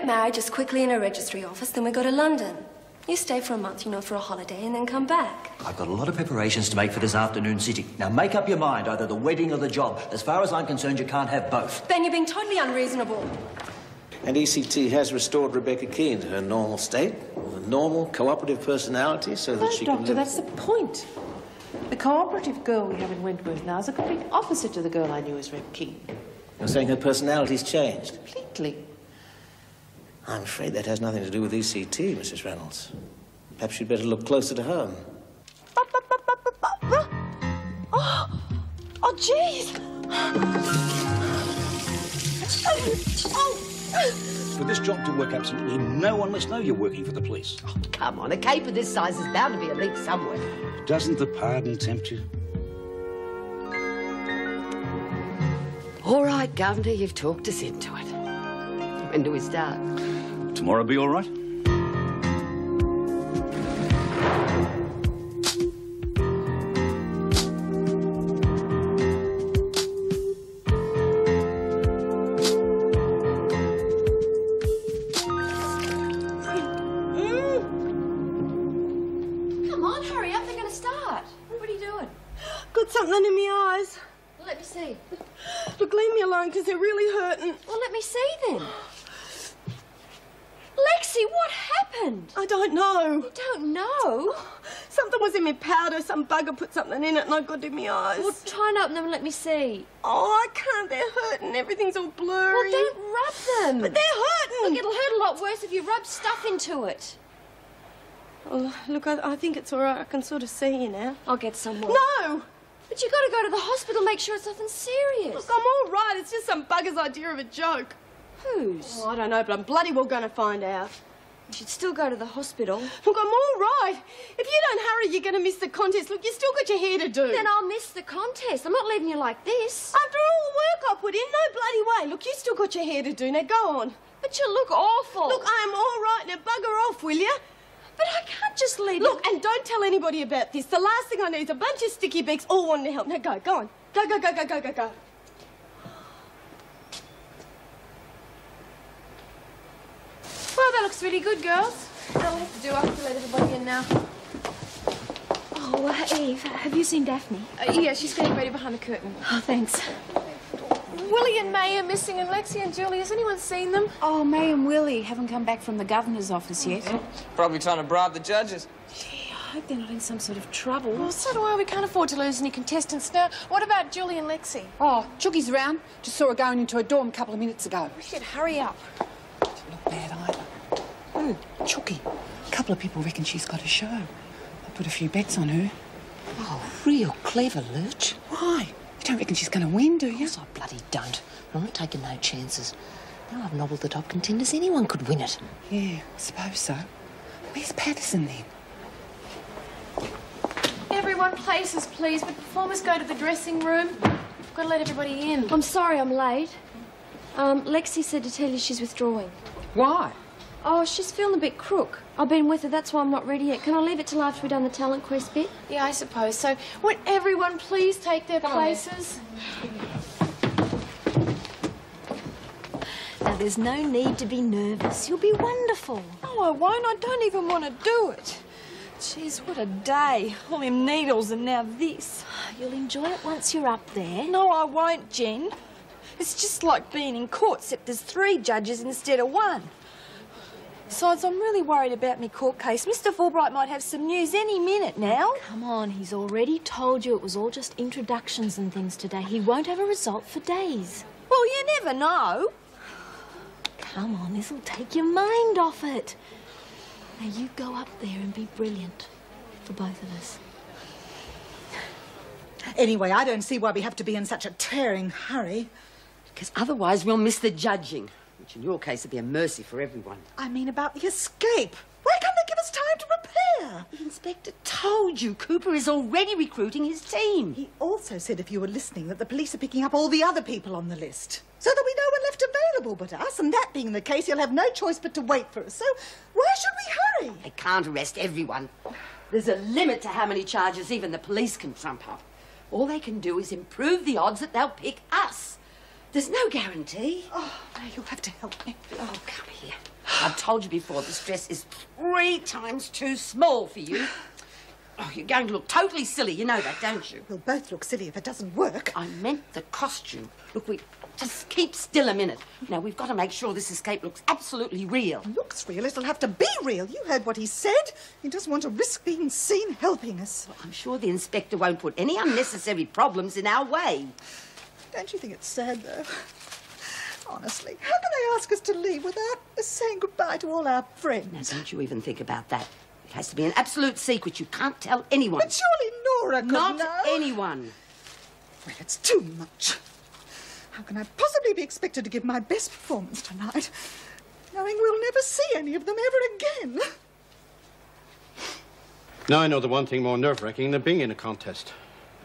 get married just quickly in a registry office, then we go to London. You stay for a month, you know, for a holiday, and then come back. I've got a lot of preparations to make for this afternoon sitting. Now, make up your mind, either the wedding or the job. As far as I'm concerned, you can't have both. Ben, you're being totally unreasonable. And ECT has restored Rebecca Keane to her normal state, with a normal, cooperative personality, so that she can Doctor, live... that's the point. The cooperative girl we have in Wentworth now is a complete opposite to the girl I knew as Reb Keane. You're saying her personality's changed? Completely. I'm afraid that has nothing to do with ECT, Mrs. Reynolds. Perhaps you'd better look closer to home. Oh, jeez! For this job to work, absolutely no one must know you're working for the police. Oh, come on, a cape of this size is bound to be a leak somewhere. Doesn't the pardon tempt you? All right, Governor, you've talked us into it. When do we start? Tomorrow be all right? Come on, hurry up, they're going to start. What are you doing? Got something in my eyes. Well, let me see. Look, leave me alone, because they're really hurting. Well, let me see then. Lexi, what happened? I don't know. You don't know? Something was in my powder. Some bugger put something in it and I got in my eyes. Well, try and open them and let me see. Oh, I can't. They're hurting. Everything's all blurry. Well, don't rub them. But they're hurting. Look, it'll hurt a lot worse if you rub stuff into it. Oh, look, I think it's all right. I can sort of see you now. I'll get some more. No! But you got to go to the hospital, make sure it's nothing serious. Look, I'm all right. It's just some bugger's idea of a joke. Whose? Oh, I don't know, but I'm bloody well going to find out. You should still go to the hospital. Look, I'm all right. If you don't hurry, you're going to miss the contest. Look, you still got your hair to do. Then I'll miss the contest. I'm not leaving you like this. After all the work I put in, no bloody way. Look, you still got your hair to do. Now, go on. But you look awful. Look, I'm all right. Now, bugger off, will you? But I can't just leave Look, and don't tell anybody about this. The last thing I need is a bunch of sticky beaks all wanting to help. Now, go on. Go, go, go, go, go, go, go. Well, that looks really good, girls. That'll have to do. I have to let everybody in now. Oh, Eve, have you seen Daphne? Yeah, she's getting ready behind the curtain. Oh, thanks. Willie and May are missing, and Lexi and Julie. Has anyone seen them? Oh, May and Willie haven't come back from the governor's office yet. Probably trying to bribe the judges. Gee, I hope they're not in some sort of trouble. Well, so do I. We can't afford to lose any contestants now. What about Julie and Lexi? Oh, Chucky's around. Just saw her going into her dorm a couple of minutes ago. Shit, hurry up. Doesn't look bad either. Who? Chucky. A couple of people reckon she's got a show. I put a few bets on her. Oh, real clever, Lurch. Why? You don't reckon she's going to win, do you? Of course I bloody don't. I'm not taking no chances. Now I've nobbled the top contenders, anyone could win it. Yeah, I suppose so. Where's Patterson then? Everyone, places, please. Would performers go to the dressing room? I've got to let everybody in. I'm sorry I'm late. Lexi said to tell you she's withdrawing. Why? Oh, she's feeling a bit crook. I've been with her, that's why I'm not ready yet. Can I leave it till after we've done the talent quest bit? Yeah, I suppose so. Would everyone please take their places? Now, there's no need to be nervous. You'll be wonderful. No, I won't. I don't even want to do it. Jeez, what a day. All them needles and now this. You'll enjoy it once you're up there. No, I won't, Jen. It's just like being in court, except there's 3 judges instead of 1. Besides, I'm really worried about me court case. Mr. Fulbright might have some news any minute now. Come on, he's already told you it was all just introductions and things today. He won't have a result for days. Well, you never know. Come on, this'll take your mind off it. Now, you go up there and be brilliant for both of us. Anyway, I don't see why we have to be in such a tearing hurry. Because otherwise we'll miss the judging, which in your case would be a mercy for everyone. I mean about the escape. Why can't they give us time to prepare? The inspector told you Cooper is already recruiting his team. He also said, if you were listening, that the police are picking up all the other people on the list. So there'll be no one left available but us, and that being the case, he'll have no choice but to wait for us. So why should we hurry? They can't arrest everyone. There's a limit to how many charges even the police can trump up. All they can do is improve the odds that they'll pick us. There's no guarantee. Oh, now you'll have to help me. Oh, come here. told you before, this dress is 3 times too small for you. Oh, you're going to look totally silly. You know that, don't you? We'll both look silly if it doesn't work. I meant the costume. Look, we just keep still a minute. Now, we've got to make sure this escape looks absolutely real. Looks real? It'll have to be real. You heard what he said. He doesn't want to risk being seen helping us. Well, I'm sure the inspector won't put any unnecessary problems in our way. Don't you think it's sad, though? Honestly, how can they ask us to leave without us saying goodbye to all our friends? Now, don't you even think about that. It has to be an absolute secret. You can't tell anyone. But surely Nora could know. Not anyone. Well, it's too much. How can I possibly be expected to give my best performance tonight, knowing we'll never see any of them ever again? Now I know the one thing more nerve-wracking than being in a contest.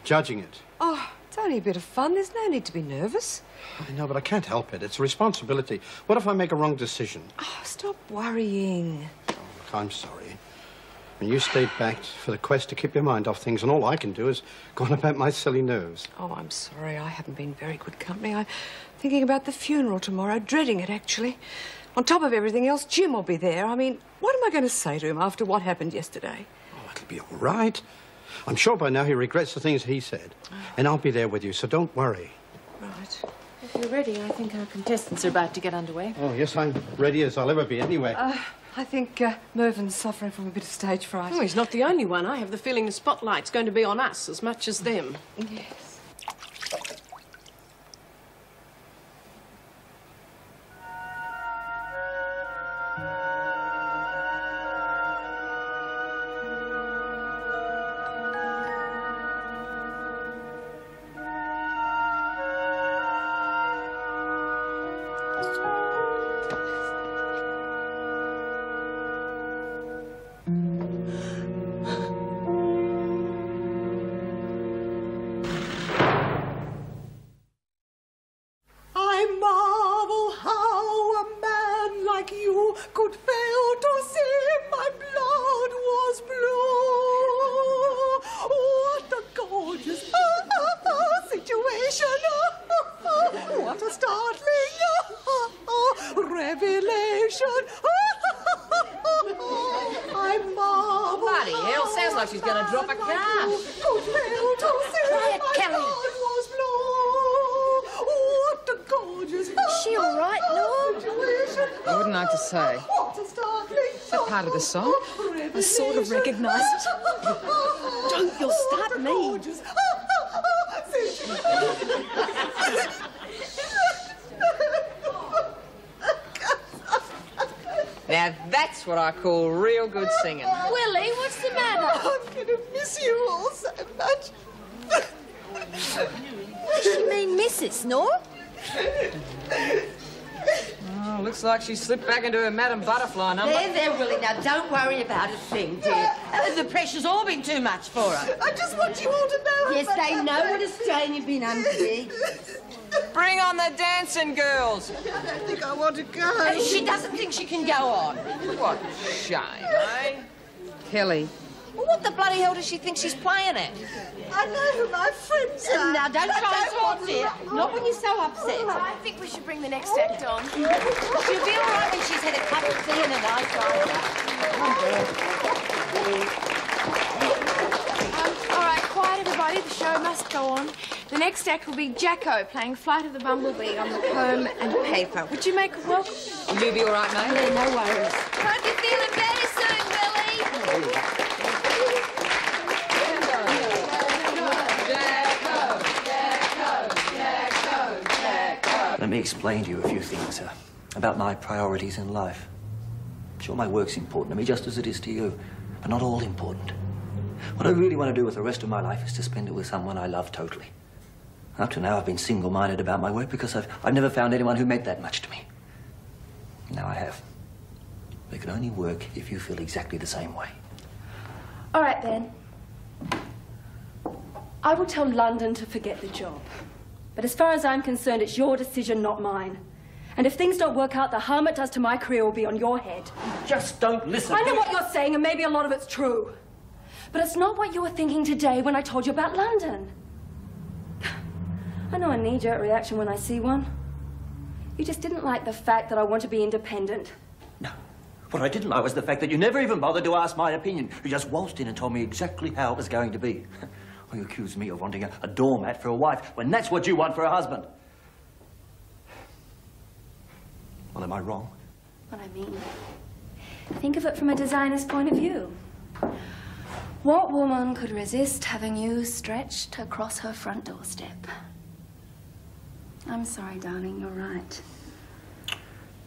Judging it. Oh, it's only a bit of fun. There's no need to be nervous. I know, but I can't help it. It's a responsibility. What if I make a wrong decision? Oh, stop worrying. Oh, look, I'm sorry. When you stayed back for the quest to keep your mind off things, and all I can do is go on about my silly nerves. Oh, I'm sorry. I haven't been very good company. I'm thinking about the funeral tomorrow, dreading it, actually. On top of everything else, Jim will be there. I mean, what am I going to say to him after what happened yesterday? Oh, it'll be all right. I'm sure by now he regrets the things he said. And I'll be there with you, so don't worry. Right. If you're ready, I think our contestants are about to get underway. Oh, yes, I'm ready as I'll ever be anyway. I think Mervyn's suffering from a bit of stage fright. Oh, he's not the only one. I have the feeling the spotlight's going to be on us as much as them. Yes. Could fail to see my blood was blue. What a gorgeous situation. What a startling revelation. I marvel. Bloody hell, sounds like she's going to drop a car. Could fail to see Quiet, my Kelly. blood was blue. What a gorgeous. Is she all right, Norm? I wouldn't like to say. Is that part of the song? I sort of recognise it. Don't you'll start me. Now that's what I call real good singing. Willie, what's the matter? I'm going to miss you all so much. What does she mean, Mrs. Norm? Oh, looks like she slipped back into her Madam Butterfly number. There, Willie. Now, don't worry about a thing, dear. The pressure's all been too much for her. I just want you all to know. Yes, they know what a strain you've been under, dear. Bring on the dancing girls. I don't think I want to go. She doesn't think she can go on. What a shame, eh? Kelly. Well, what the bloody hell does she think she's playing at? I know who my friends are. Now, don't try and talk, dear. Not when you're so upset. I think we should bring the next act on. She'll be all right when she's had a cup of tea and a nice All right, quiet, everybody. The show must go on. The next act will be Jacko playing Flight of the Bumblebee on the comb and paper. Would you make a welcome? Will you be all right, mate? Yeah, no worries. Hope you're feeling better soon, Willie. Let me explain to you a few things about my priorities in life. Sure, my work's important to me, just as it is to you, but not all important. What I really want to do with the rest of my life is to spend it with someone I love totally. Up to now, I've been single-minded about my work because I've never found anyone who meant that much to me. Now I have. But it can only work if you feel exactly the same way. All right, then. I will tell London to forget the job. But as far as I'm concerned, it's your decision, not mine. And if things don't work out, the harm it does to my career will be on your head. Just don't listen. I know what you're saying, and maybe a lot of it's true. But it's not what you were thinking today when I told you about London. I know a knee-jerk reaction when I see one. You just didn't like the fact that I want to be independent. No. What I didn't like was the fact that you never even bothered to ask my opinion. You just waltzed in and told me exactly how it was going to be. Or you accused me of wanting a doormat for a wife, when that's what you want for a husband. Well, am I wrong? What I mean, think of it from a designer's point of view. What woman could resist having you stretched across her front doorstep? I'm sorry, darling, you're right.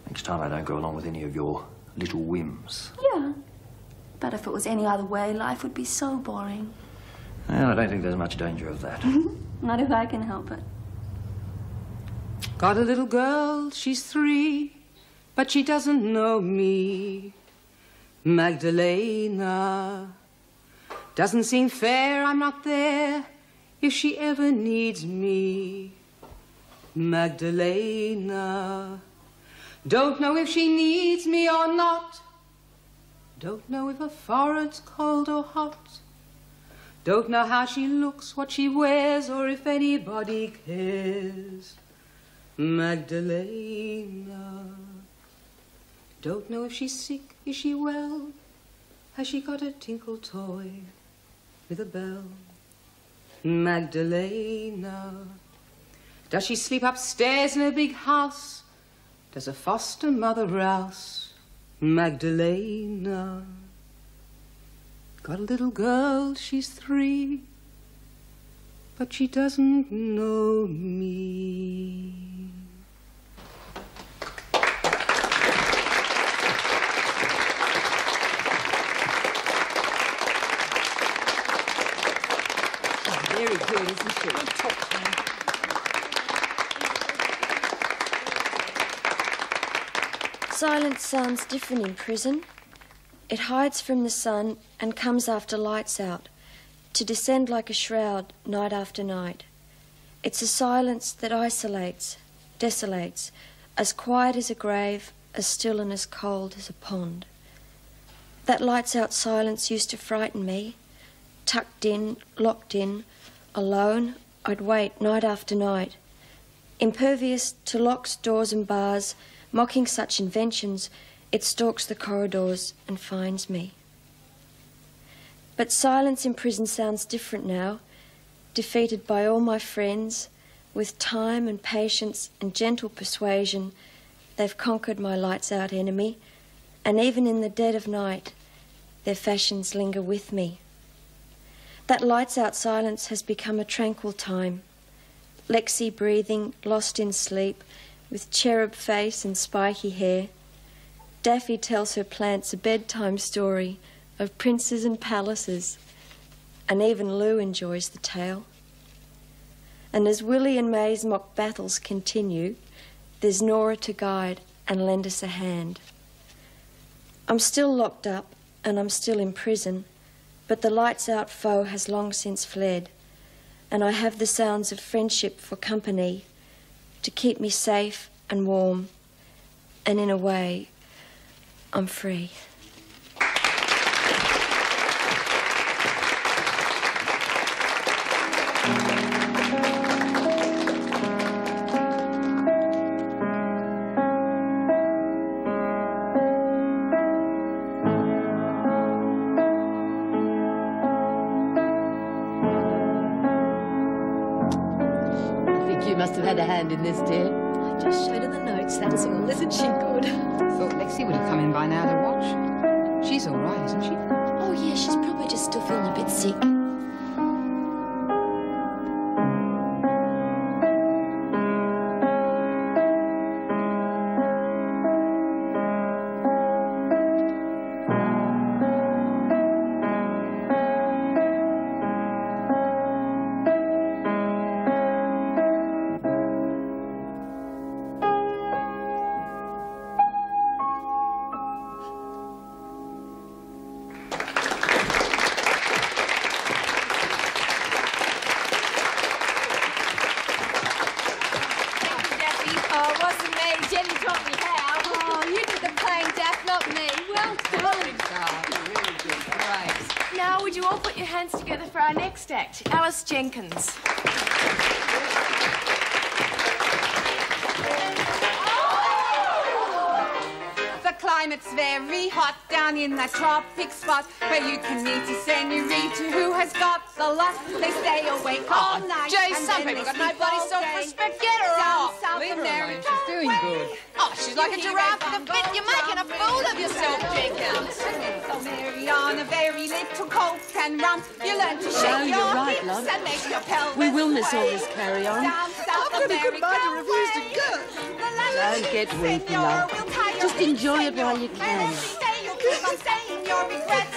Next time I don't go along with any of your little whims. Yeah, but if it was any other way, life would be so boring. Well, I don't think there's much danger of that. Not if I can help it. Got a little girl, she's 3, but she doesn't know me. Magdalena. Doesn't seem fair I'm not there if she ever needs me. Magdalena. Don't know if she needs me or not. Don't know if her forehead's cold or hot. Don't know how she looks, what she wears, or if anybody cares. Magdalena. Don't know if she's sick, is she well? Has she got a tinkle toy with a bell? Magdalena. Does she sleep upstairs in a big house? Does a foster mother rouse? Magdalena. Got a little girl, she's 3, but she doesn't know me. Very good, isn't she? Silence sounds different in prison. It hides from the sun and comes after lights out, to descend like a shroud night after night. It's a silence that isolates, desolates, as quiet as a grave, as still and as cold as a pond. That lights out silence used to frighten me. Tucked in, locked in, alone, I'd wait night after night. Impervious to locks, doors and bars, mocking such inventions, it stalks the corridors and finds me. But silence in prison sounds different now, defeated by all my friends. With time and patience and gentle persuasion, they've conquered my lights-out enemy, and even in the dead of night, their fashions linger with me. That lights-out silence has become a tranquil time. Lexi breathing, lost in sleep, with cherub face and spiky hair. Daffy tells her plants a bedtime story of princes and palaces, and even Lou enjoys the tale. And as Willie and May's mock battles continue, there's Nora to guide and lend us a hand. I'm still locked up and I'm still in prison, but the lights-out foe has long since fled, and I have the sounds of friendship for company to keep me safe and warm, and in a way, I'm free. Must have had a hand in this, dear. I just showed her the notes, that's all. Isn't she good? Thought Lexi would have come in by now to watch. She's all right, isn't she? Oh, yeah, she's probably just still feeling a bit sick. Now, would you all put your hands together for our next act, Alice Jenkins. The climate's very hot down in that tropic spot where you can meet a senorita who has got the lot. They stay awake all night. Gee, and some then people they got no sleep bloody all self-respect. day. Get her Down off. South Leave her alone. America She's doing good. Oh, she's like a giraffe with a bit. You're making a fool of yourself, Jenkins. So Mary on a very little coke and rum. You learn to shake your right, hips love. and make your pelvis We will miss all sway. this carry-on. Down South America way. Don't get weepy, love. Just enjoy it while you can. Every day you'll keep on saying your regrets.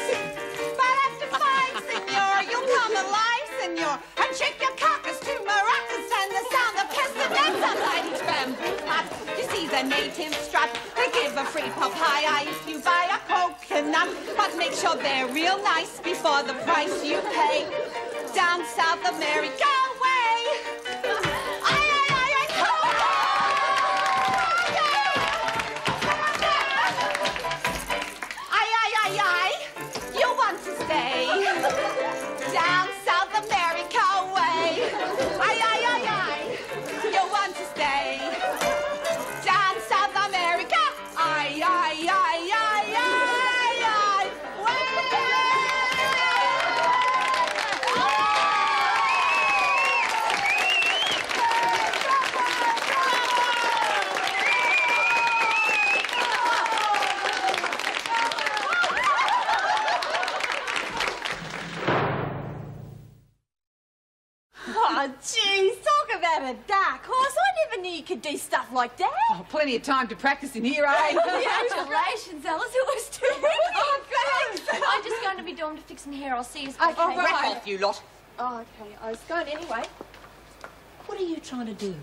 But after 5, senor, you'll come alive, senor, and shake your carcass to maracas and the sound of castanets outside each bamboo hut. You see the natives strut. They give a free papaya if you buy a coconut. But make sure they're real nice before the price you pay. Down South America way. You want to stay down South America way. You want to stay down South America. Oh, jeez, talk about a dark horse. I never knew you could do stuff like that. Oh, plenty of time to practice in here, eh? Congratulations, Alice. It was terrific. Oh, thanks. I'm just going to be doing to fix my hair. I'll see you. Okay, Oh, right. back off, you lot. Oh, okay. I was going anyway. What are you trying to do?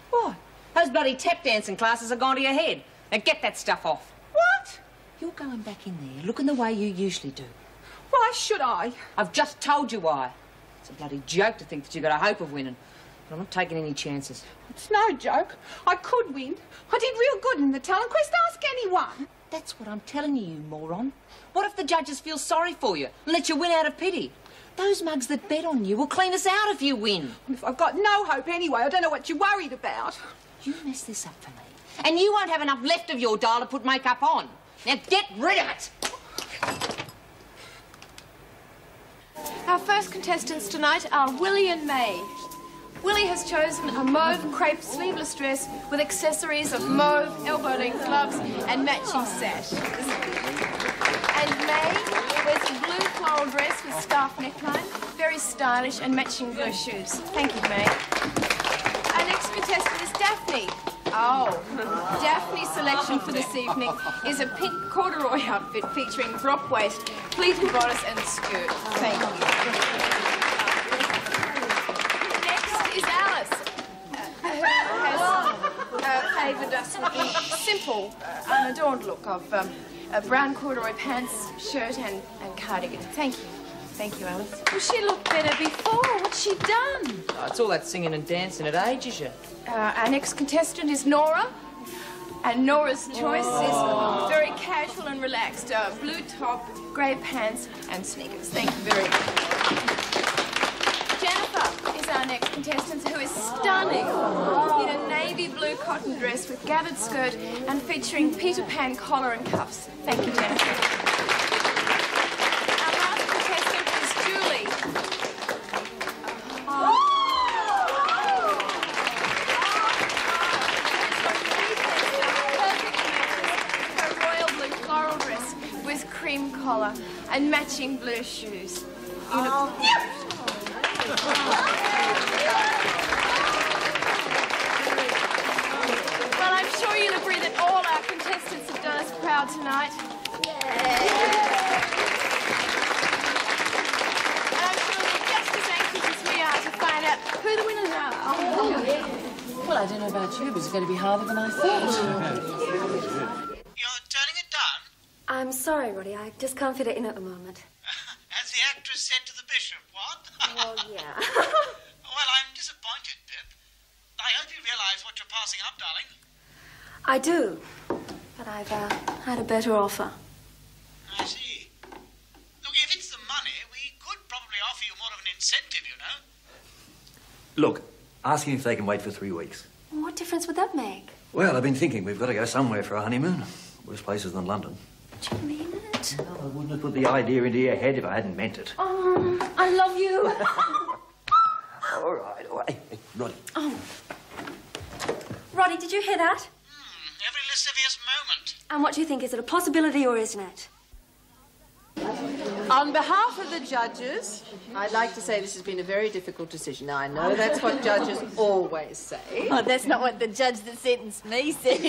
What? Those bloody tap dancing classes are gone to your head. Now get that stuff off. What? You're going back in there, looking the way you usually do. Why should I? I've just told you why. It's a bloody joke to think that you've got a hope of winning. But I'm not taking any chances. It's no joke. I could win. I did real good in the talent quest. Ask anyone. That's what I'm telling you, you moron. What if the judges feel sorry for you and let you win out of pity? Those mugs that bet on you will clean us out if you win. If I've got no hope anyway, I don't know what you're worried about. You mess this up for me, and you won't have enough left of your doll to put makeup on. Now get rid of it. Our first contestants tonight are Willie and May. Willie has chosen a mauve crepe sleeveless dress with accessories of mauve, elbow-length gloves and matching sash. And May wears a blue floral dress with scarf neckline, very stylish, and matching blue shoes. Thank you, May. Our next contestant is Daphne. Oh, Daphne's selection for this evening is a pink corduroy outfit featuring drop waist, pleated bodice and skirt. Thank you. Next is Alice, who has favoured us with the simple, unadorned look of brown corduroy pants, shirt and cardigan. Thank you. Thank you, Alice. Well, she looked better before. What's she done? Oh, it's all that singing and dancing. It ages you. Our next contestant is Nora. And Nora's choice is very casual and relaxed. Blue top, grey pants and sneakers. Thank you very much. Jennifer is our next contestant, who is stunning in a navy blue cotton dress with gathered skirt and featuring Peter Pan collar and cuffs. Thank you, Jennifer. Our last contestant is Julie. Cream collar and matching blue shoes. Well, I'm sure you'll agree that all our contestants have done us proud tonight. And I'm sure you're just as anxious as we are to find out who the winners are. Well, I don't know about you, but it's going to be harder than I thought. I'm sorry, Roddy. I just can't fit it in at the moment. As the actress said to the bishop, what? Well, yeah. Well, I'm disappointed, Pip. I hope you realise what you're passing up, darling. I do, but I've had a better offer. I see. Look, if it's the money, we could probably offer you more of an incentive, you know. Look, ask him if they can wait for 3 weeks. What difference would that make? Well, I've been thinking we've got to go somewhere for our honeymoon. Worse places than London. Do you mean it? No, I wouldn't have put the idea into your head if I hadn't meant it. Oh, I love you. All right. Hey, Roddy. Oh. Roddy, did you hear that? Every lascivious moment. And what do you think? Is it a possibility or isn't it? On behalf of the judges, I'd like to say this has been a very difficult decision. Now, I know that's what judges always say. Oh, that's not what the judge that sentenced me said.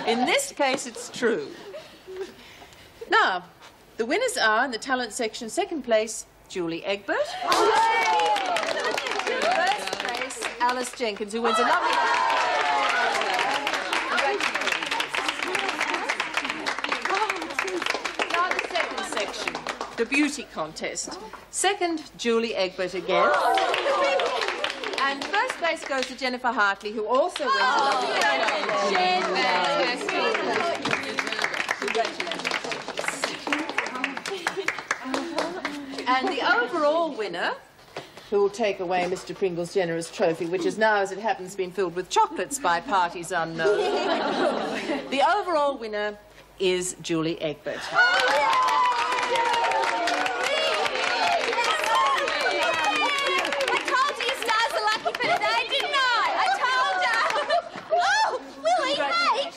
In this case, it's true. Now, the winners are, in the talent section, second place, Julie Egbert. First place, Alice Jenkins, who wins a lovely... Now, the second section, the beauty contest. Second, Julie Egbert again. And first place goes to Jennifer Hartley, who also wins a lovely And the overall winner, who will take away Mr. Pringle's generous trophy, which has now, as it happens, been filled with chocolates by parties unknown. The overall winner is Julie Egbert. I told you stars are lucky for today, didn't I told you. Oh, Willie, hey!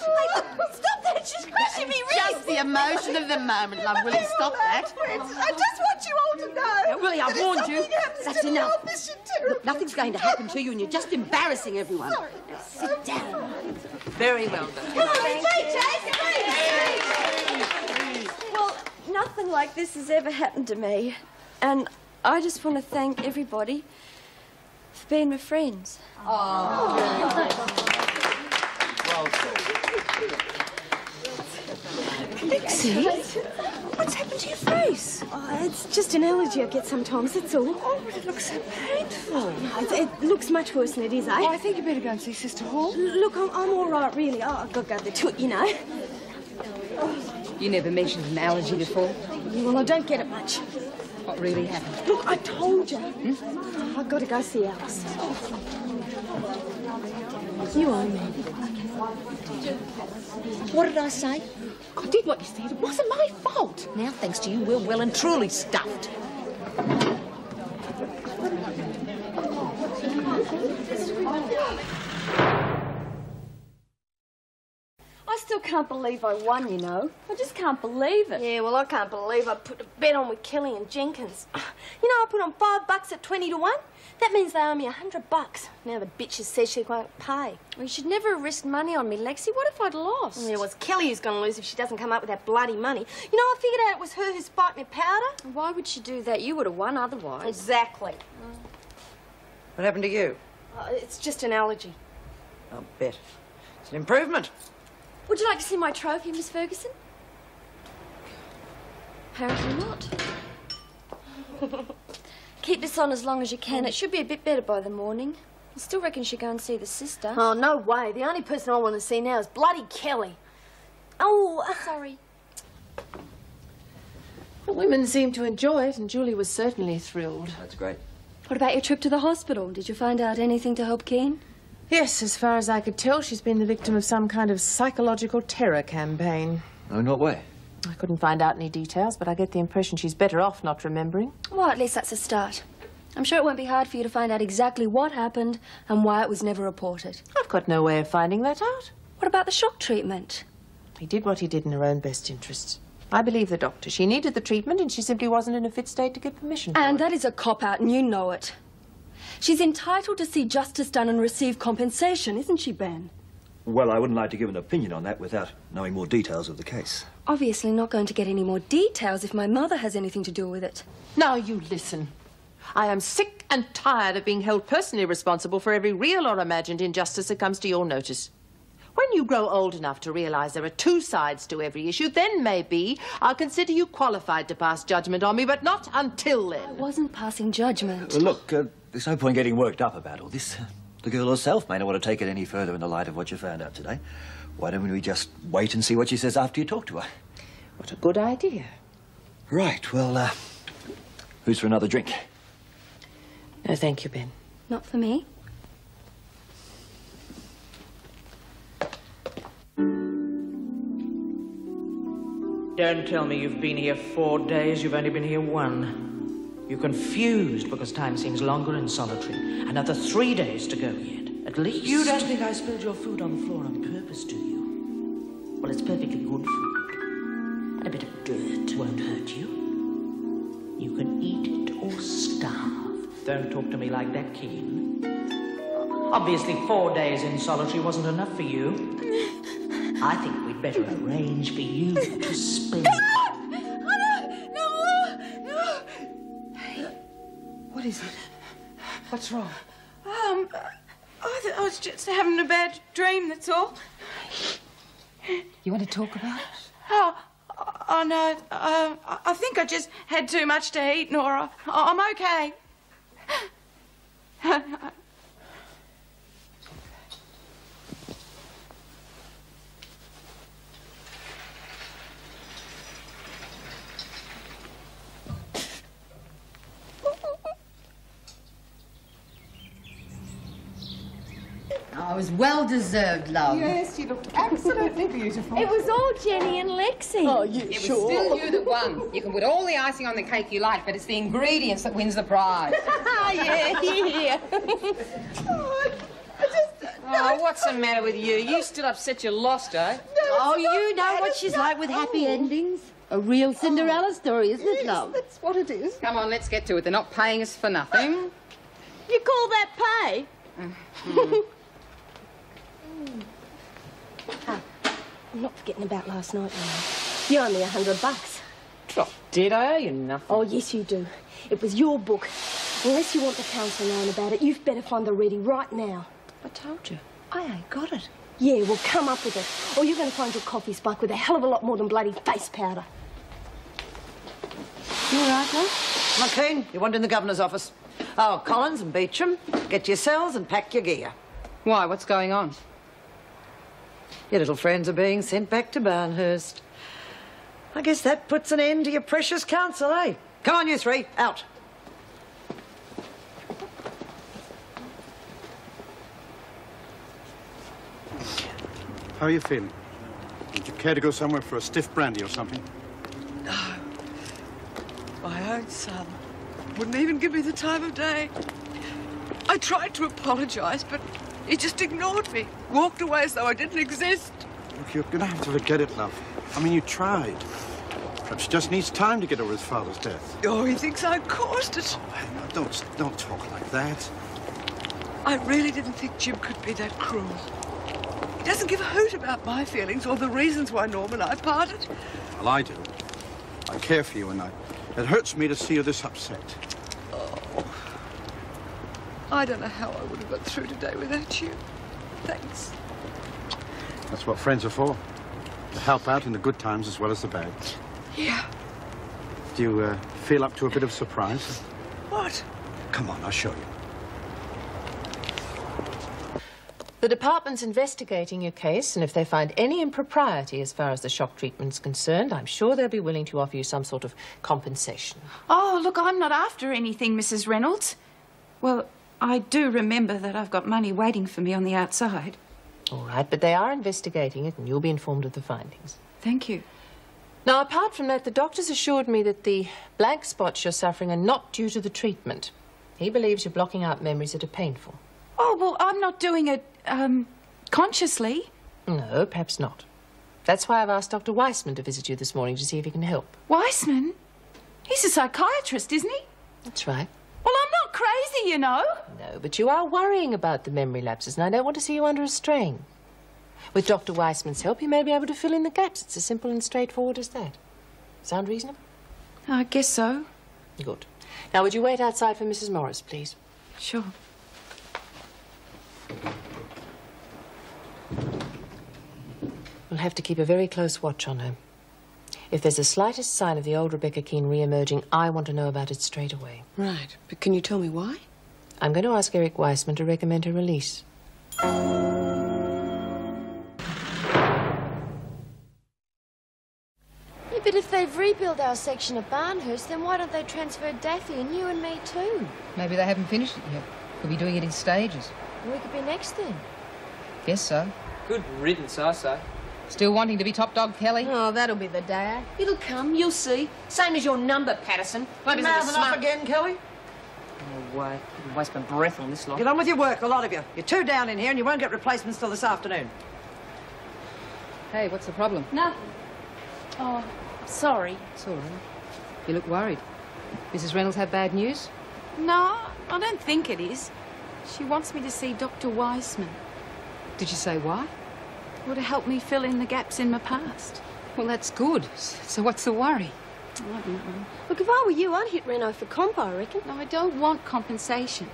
Stop that, she's crushing me wrist. Just the emotion of the moment, love. Will you stop that? I just want you all to know. Now, Willie, I've warned you. That's enough. Look, nothing's going to happen to you, and you're just embarrassing everyone. Sorry. Now, sit down. Very well done. Come on, Well, nothing like this has ever happened to me. And I just want to thank everybody for being my friends. Lexi, what's happened to your face? Oh, it's just an allergy I get sometimes, that's all. Oh, but it looks so painful. It looks much worse than it is, eh? Well, I think you better go and see Sister Hall. Look, I'm all right, really. Oh, I've got to go to the toot, you know. You never mentioned an allergy before. Well, I don't get it much. What really happened? Look, I told you. I've got to go see Alice. You owe me. What did I say? I did what you said. It wasn't my fault. Now, thanks to you, we're well and truly stuffed. I still can't believe I won, you know. I just can't believe it. Yeah, well, I can't believe I put a bet on with Kelly and Jenkins. You know, I put on $5 at 20 to 1. That means they owe me $100. Now the bitch says she won't pay. Well, you should never have risked money on me, Lexi. What if I'd lost? Yeah, well, it's Kelly who's going to lose if she doesn't come up with that bloody money. You know, I figured out it was her who spiked me powder. Why would she do that? You would have won otherwise. Exactly. What happened to you? It's just an allergy. I'll bet. It's an improvement. Would you like to see my trophy, Miss Ferguson? Apparently not. Keep this on as long as you can. It should be a bit better by the morning. I still reckon you should go and see the sister. Oh, no way. The only person I want to see now is bloody Kelly. Oh, sorry. The women seemed to enjoy it, and Julie was certainly thrilled. That's great. What about your trip to the hospital? Did you find out anything to help Keen? Yes, as far as I could tell, she's been the victim of some kind of psychological terror campaign. Oh, in what way? I couldn't find out any details, but I get the impression she's better off not remembering. Well, at least that's a start. I'm sure it won't be hard for you to find out exactly what happened and why it was never reported. I've got no way of finding that out. What about the shock treatment? He did what he did in her own best interests. I believe the doctor. She needed the treatment and she simply wasn't in a fit state to give permission for And it. that is a cop-out and you know it. She's entitled to see justice done and receive compensation, isn't she, Ben? Well, I wouldn't like to give an opinion on that without knowing more details of the case. Obviously not going to get any more details if my mother has anything to do with it. Now you listen. I am sick and tired of being held personally responsible for every real or imagined injustice that comes to your notice. When you grow old enough to realise there are two sides to every issue, then maybe I'll consider you qualified to pass judgment on me, but not until then. I wasn't passing judgment. Look, there's no point getting worked up about all this. The girl herself may not want to take it any further in the light of what you found out today. Why don't we just wait and see what she says after you talk to her? What a good idea. Right, well, who's for another drink? No, thank you, Ben. Not for me. Don't tell me you've been here 4 days. You've only been here 1. You're confused because time seems longer in solitary. Another 3 days to go yet, at least. You don't think I spilled your food on the floor on purpose, do you? Well, it's perfectly good food. And a bit of dirt won't hurt you. You can eat it or starve. Don't talk to me like that, Keen. Obviously, 4 days in solitary wasn't enough for you. I think we'd better arrange for you to spend. No! Hey, what is it? What's wrong? I was just having a bad dream, that's all. You want to talk about it? Oh no. I think I just had too much to eat, Nora. I'm okay. Oh, it was well deserved, love. Yes, you looked absolutely beautiful. It was all Jenny and Lexi. Oh, you It sure? was still you that won. You can put all the icing on the cake you like, but it's the ingredients that wins the prize. Yeah. Oh, what's the matter with you? You still upset you lost, eh? Oh, you know what she's like with happy endings. A real Cinderella story, isn't it, love? That's what it is. Come on, let's get to it. They're not paying us for nothing. You call that pay? I'm not forgetting about last night, you owe me $100. Drop dead, I owe you nothing. Oh, yes, you do. It was your book. Unless you want the council knowing about it, you've better find the ready right now. I told you. I ain't got it. Yeah, well, come up with it. Or you're going to find your coffee spike with a hell of a lot more than bloody face powder. You all right, love? McLean, you want in the governor's office. Oh, Collins and Beecham, get to your cells and pack your gear. Why? What's going on? Your little friends are being sent back to Barnhurst. I guess that puts an end to your precious council, eh? Come on, you three, out. How are you feeling? Would you care to go somewhere for a stiff brandy or something? My own son wouldn't even give me the time of day. I tried to apologise, but he just ignored me, walked away as though I didn't exist. Look, you're going to have to forget it, love. I mean, you tried. Perhaps he just needs time to get over his father's death. Oh, he thinks I caused it. Oh, hey, now, don't talk like that. I really didn't think Jim could be that cruel. He doesn't give a hoot about my feelings or the reasons why Norm and I parted. Well, I do. I care for you, and it hurts me to see you this upset. Oh, I don't know how I would have got through today without you. Thanks. That's what friends are for. To help out in the good times as well as the bad. Yeah. Do you feel up to a bit of surprise? What? Come on, I'll show you. The department's investigating your case, and if they find any impropriety as far as the shock treatment's concerned, I'm sure they'll be willing to offer you some sort of compensation. Oh, look, I'm not after anything, Mrs. Reynolds. Well, I do remember that I've got money waiting for me on the outside. All right, but they are investigating it, and you'll be informed of the findings. Thank you. Now, apart from that, the doctor's assured me that the blank spots you're suffering are not due to the treatment. He believes you're blocking out memories that are painful. Oh, well, I'm not doing it, consciously. No, perhaps not. That's why I've asked Dr. Weissman to visit you this morning to see if he can help. Weissman? He's a psychiatrist, isn't he? That's right. Well, I'm not crazy, you know. No, but you are worrying about the memory lapses, and I don't want to see you under a strain. With Dr. Weissman's help, you may be able to fill in the gaps. It's as simple and straightforward as that. Sound reasonable? I guess so. Good. Now, would you wait outside for Mrs. Morris, please? Sure. We'll have to keep a very close watch on her. If there's the slightest sign of the old Rebecca Keane re-emerging, I want to know about it straight away. Right, but can you tell me why? I'm going to ask Eric Weissman to recommend her release. Yeah, but if they've rebuilt our section of Barnhurst, then why don't they transfer Daffy and you and me too? Maybe they haven't finished it yet. Could be doing it in stages. We could be next then. Guess so. Good riddance, I say. Still wanting to be top dog, Kelly? Oh, that'll be the day. It'll come, you'll see. Same as your number, Patterson. Mouthing up again, Kelly? No way. I'll waste my breath on this lot. Get on with your work, a lot of you. You're two down in here and you won't get replacements till this afternoon. Hey, what's the problem? Nothing. Oh, sorry. It's all right. You look worried. Mrs. Reynolds have bad news? No, I don't think it is. She wants me to see Dr. Weissman. Did she say why? Well, to help me fill in the gaps in my past. Well, that's good. So what's the worry? I don't know. Look, if I were you, I'd hit Reno for comp, I reckon. No, I don't want compensation.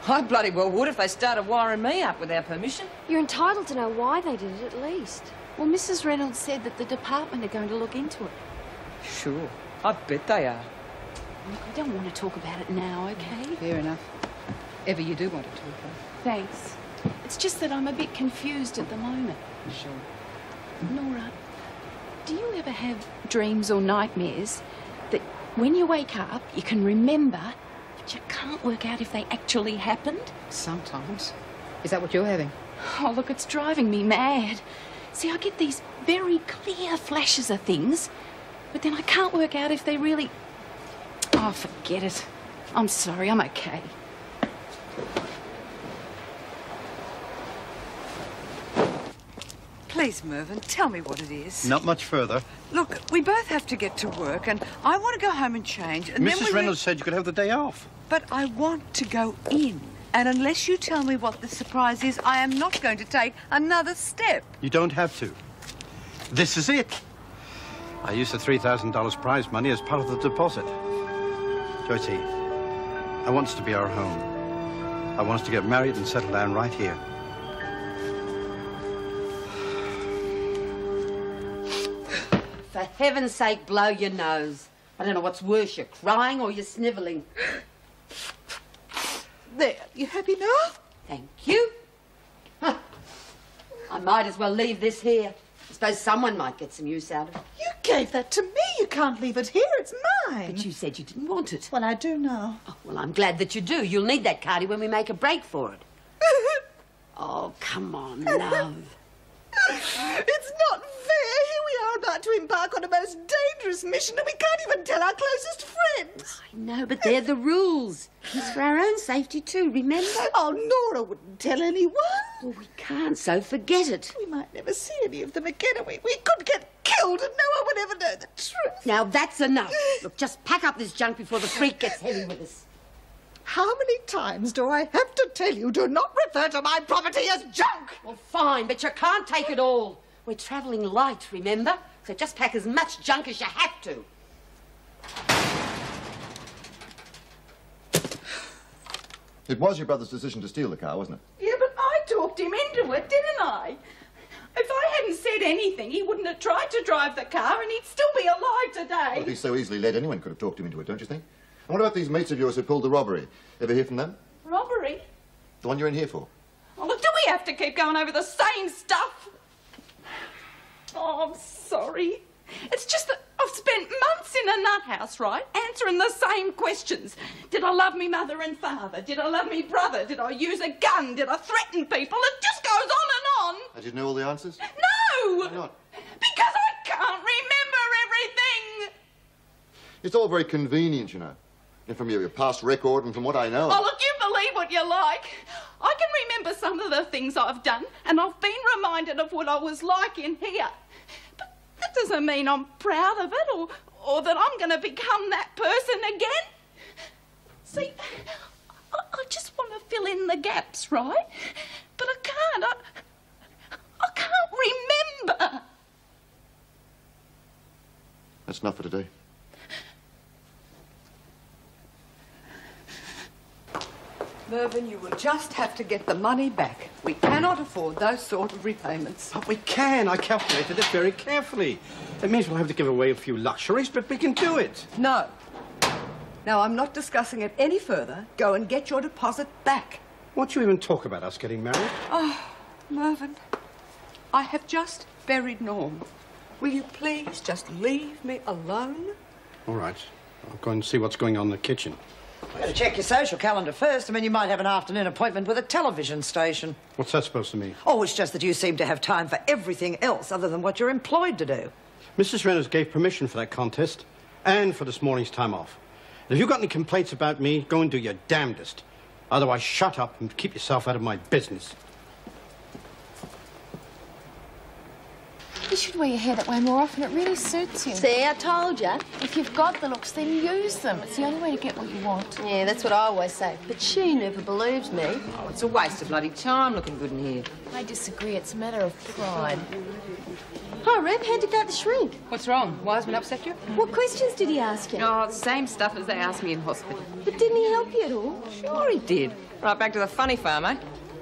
I bloody well would if they started wiring me up without permission. You're entitled to know why they did it, at least. Well, Mrs. Reynolds said that the department are going to look into it. Sure. I bet they are. Look, I don't want to talk about it now, okay? Fair enough. Ever you do want to talk about. Thanks. It's just that I'm a bit confused at the moment. Sure. Nora, do you ever have dreams or nightmares that when you wake up, you can remember, but you can't work out if they actually happened? Sometimes. Is that what you're having? Oh, look, it's driving me mad. See, I get these very clear flashes of things, but then I can't work out if they really... Oh, forget it. I'm sorry, I'm okay. Please, Mervyn, tell me what it is. Not much further. Look, we both have to get to work, and I want to go home and change. And Mrs. Reynolds said you could have the day off. But I want to go in. And unless you tell me what the surprise is, I am not going to take another step. You don't have to. This is it. I used the $3,000 prize money as part of the deposit. Joyce, I want this to be our home. I want us to get married and settle down right here. For heaven's sake, blow your nose. I don't know what's worse, you're crying or you're snivelling. There, you happy now? Thank you. Huh. I might as well leave this here. I suppose someone might get some use out of it. You gave that to me. You can't leave it here. It's mine. But you said you didn't want it. Well, I do now. Oh, well, I'm glad that you do. You'll need that cardi when we make a break for it. Oh, come on, love. It's not fair. Here we are about to embark on a most dangerous mission and we can't even tell our closest friends. I know, but they're the rules. It's for our own safety too, remember? Oh, Nora wouldn't tell anyone. Well, we can't, so forget it. We might never see any of them again and we could get killed and no one would ever know the truth. Now, that's enough. Look, just pack up this junk before the freak gets heavy with us. How many times do I have to tell you do not refer to my property as junk? Well, fine, but you can't take it all. We're travelling light, remember? So just pack as much junk as you have to. It was your brother's decision to steal the car, wasn't it? Yeah, but I talked him into it, didn't I? If I hadn't said anything, he wouldn't have tried to drive the car and he'd still be alive today. Well, if he's so easily led, anyone could have talked him into it, don't you think? And what about these mates of yours who pulled the robbery? Ever hear from them? Robbery? The one you're in here for? Oh, look, do we have to keep going over the same stuff? Oh, I'm sorry. It's just that I've spent months in a nut house, right, answering the same questions. Did I love me mother and father? Did I love me brother? Did I use a gun? Did I threaten people? It just goes on and on. Did you know all the answers? No! Why not? Because I can't remember everything. It's all very convenient, you know. And from your past record and from what I know. Oh, look, you believe what you like. I can remember some of the things I've done, and I've been reminded of what I was like in here. But that doesn't mean I'm proud of it or that I'm going to become that person again. See, I just want to fill in the gaps, right? But I can't. I can't remember. That's enough for today. Mervyn, you will just have to get the money back. We cannot afford those sort of repayments. But we can. I calculated it very carefully. It means we'll have to give away a few luxuries, but we can do it. No. Now, I'm not discussing it any further. Go and get your deposit back. Won't you even talk about us getting married? Oh, Mervyn, I have just buried Norm. Will you please just leave me alone? All right. I'll go and see what's going on in the kitchen. You've got to check your social calendar first. I mean, you might have an afternoon appointment with a television station. What's that supposed to mean? Oh, it's just that you seem to have time for everything else other than what you're employed to do. Mrs. Reynolds gave permission for that contest and for this morning's time off. And if you've got any complaints about me, go and do your damnedest. Otherwise, shut up and keep yourself out of my business. You should wear your hair that way more often. It really suits you. See, I told you. If you've got the looks, then use them. It's the only way to get what you want. Yeah, that's what I always say. But she never believes me. Oh, it's a waste of bloody time looking good in here. I disagree. It's a matter of pride. Hi, Reb. How'd you go to the shrink? What's wrong? Wiseman upset you? What questions did he ask you? Oh, the same stuff as they asked me in hospital. But didn't he help you at all? Sure he did. Right back to the funny farm, eh?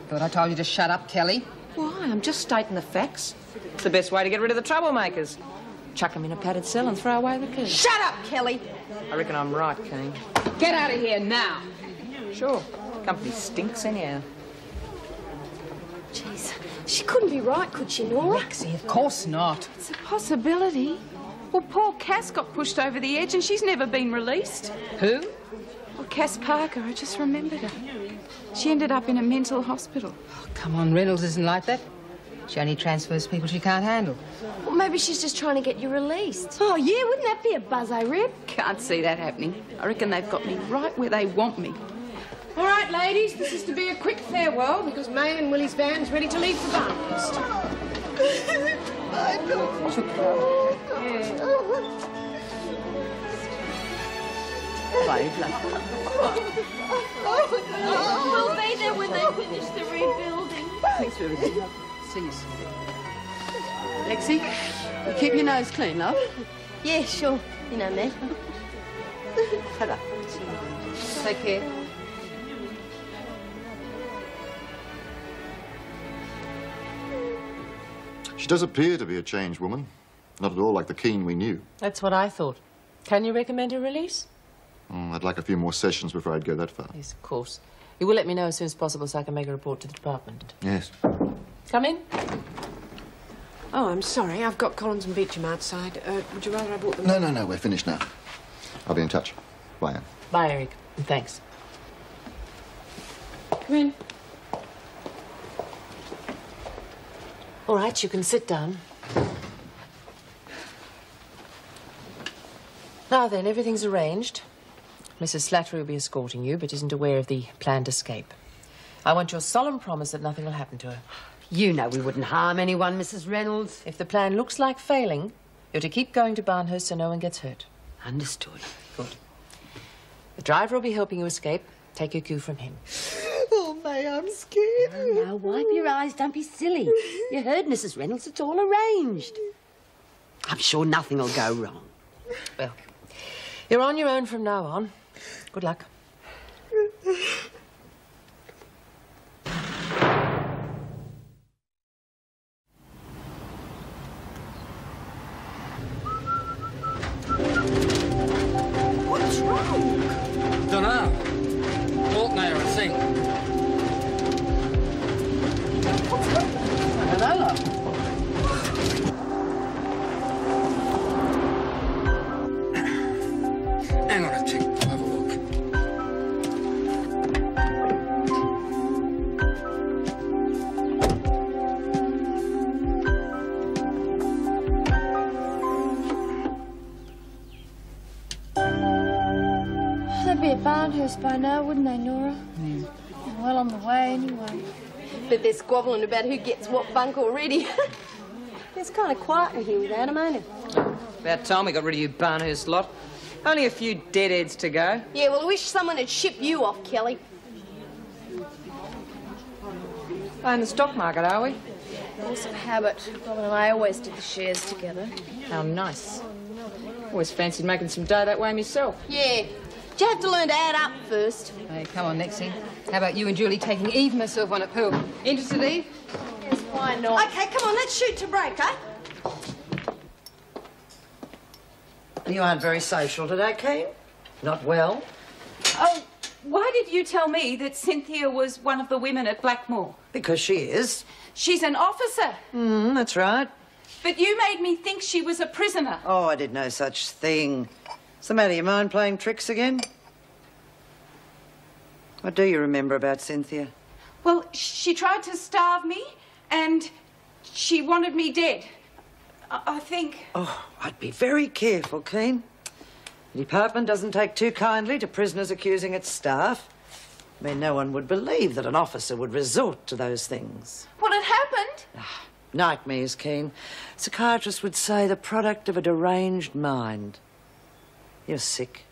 Thought I told you to shut up, Kelly. Why? I'm just stating the facts. It's the best way to get rid of the troublemakers. Chuck them in a padded cell and throw away the key. Shut up, Kelly! I reckon I'm right, Keen. Get out of here now. Sure. Company stinks anyhow. Jeez, she couldn't be right, could she, Nora? Lexi, of course not. It's a possibility. Well, poor Cass got pushed over the edge and she's never been released. Who? Well, Cass Parker, I just remembered her. She ended up in a mental hospital. Oh, come on, Reynolds isn't like that. She only transfers people she can't handle. Well, maybe she's just trying to get you released. Oh, yeah, wouldn't that be a buzz, eh, Reb? Can't see that happening. I reckon they've got me right where they want me. All right, ladies, this is to be a quick farewell because May and Willie's van's ready to leave for Barnhurst. We'll be there when they finish the rebuilding. Thanks for everything. See you soon. Lexi, you keep your nose clean, love. Yeah, sure. You know me. Ta-da. Take care. She does appear to be a changed woman. Not at all like the Keen we knew. That's what I thought. Can you recommend a release? I'd like a few more sessions before I'd go that far. Yes, of course. You will let me know as soon as possible so I can make a report to the department. Yes. Come in. Oh, I'm sorry. I've got Collins and Beecham outside. Would you rather I brought them? No, we're finished now. I'll be in touch. Bye, Anne. Bye, Eric. And thanks. Come in. All right, you can sit down. Now then, everything's arranged. Mrs. Slattery will be escorting you, but isn't aware of the planned escape. I want your solemn promise that nothing will happen to her. You know we wouldn't harm anyone, Mrs. Reynolds. If the plan looks like failing, you're to keep going to Barnhurst so no one gets hurt. Understood. Good. The driver will be helping you escape. Take your cue from him. Oh, May, I'm scared. Now, wipe your eyes. Don't be silly. You heard Mrs. Reynolds. It's all arranged. I'm sure nothing will go wrong. Well, you're on your own from now on. Good luck. What's wrong? Dunno. Walk there and think. I don't know, love. Hang on a tick. I'll have a look. They'd be at Barnhurst by now, wouldn't they, Nora? Well on the way, anyway. But they're squabbling about who gets what bunk already. It's kind of quiet in here without them, ain't it? About time we got rid of you Barnhurst lot. Only a few deadheads to go. Yeah, well, I wish someone had shipped you off, Kelly. In the stock market, are we? Force of habit. Robin and I always did the shares together. How nice. Always fancied making some dough that way myself. Yeah. But you have to learn to add up first. Hey, come on, Lexi. How about you and Julie taking Eve and myself on a pill? Interested, Eve? Yes, why not? Okay, come on, let's shoot to break, eh? You aren't very social today, Keen. Not well. Oh, why did you tell me that Cynthia was one of the women at Blackmore? Because she is. She's an officer. That's right. But you made me think she was a prisoner. Oh, I did no such thing. What's the matter? You mind playing tricks again? What do you remember about Cynthia? Well, she tried to starve me, and she wanted me dead. I think. Oh, I'd be very careful, Keen. The department doesn't take too kindly to prisoners accusing its staff. I mean, no one would believe that an officer would resort to those things. Well, it happened. Nightmares, Keen. Psychiatrists would say the product of a deranged mind. You're sick,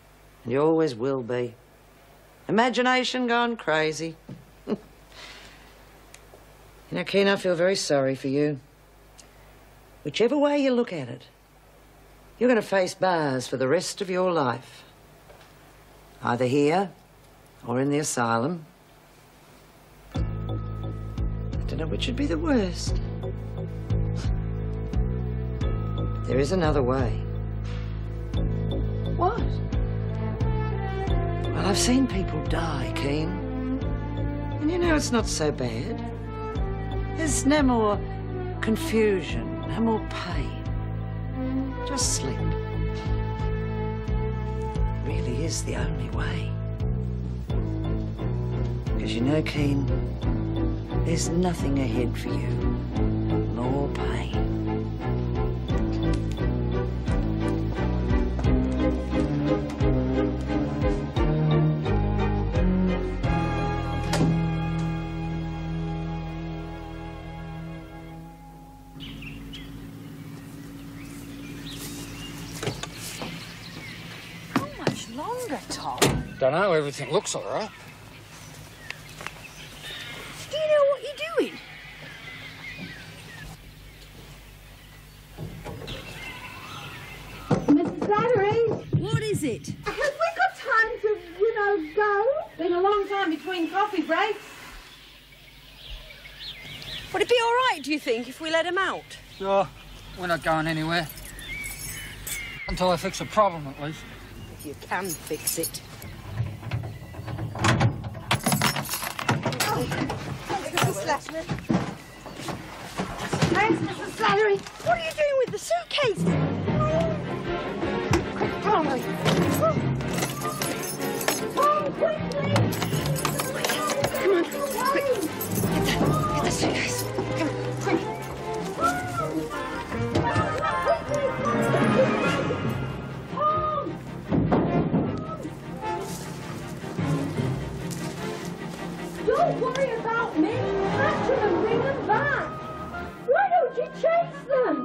and you always will be. Imagination gone crazy. You know, Keen, I feel very sorry for you. Whichever way you look at it, you're going to face bars for the rest of your life. Either here or in the asylum. I don't know which would be the worst. But there is another way. What? Well, I've seen people die, Keen. And you know, it's not so bad. There's no more confusion, no more pain. Just sleep. It really is the only way. Because you know, Keen, there's nothing ahead for you. More pain. Don't know, everything looks all right. Do you know what you're doing? Mrs. Slattery? What is it? Have we got time to, go? Been a long time between coffee breaks. Would it be all right, do you think, if we let him out? Sure. We're not going anywhere. Until I fix a problem, at least. If you can fix it. Thanks, Mrs. Slattery. What are you doing with the suitcase? Quick, come on. Oh, quickly! Come on, quick. Get the suitcase. Come on, quick. Don't worry about me. Catch them and bring them back. Why don't you chase them?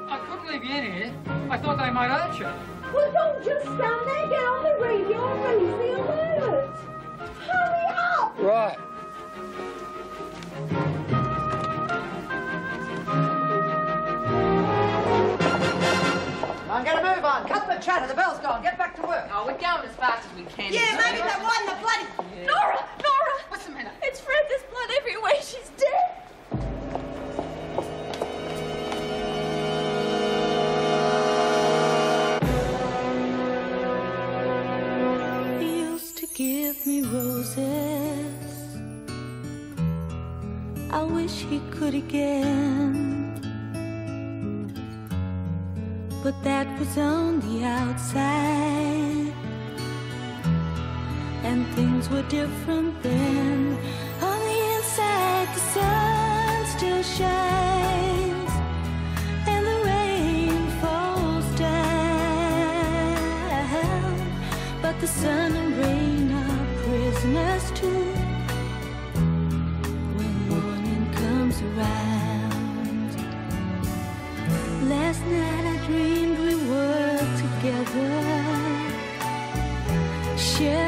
I couldn't leave you in here. I thought they might hurt you. Well, don't just stand there. Get on the radio and raise the alert. Hurry up! Right. Come on, get a move on. Cut the chatter. The bell's gone. Get back to work. Oh, we're going as fast as we can. Yeah, maybe that one, the bloody... Nora! What's the matter? It's Fred. There's blood everywhere. She's dead. He used to give me roses. I wish he could again. But that was on the outside, and things were different then. On the inside, the sun still shines, and the rain falls down. But the sun and rain are prisoners too when morning comes around. Last night I dreamed we were together, sharing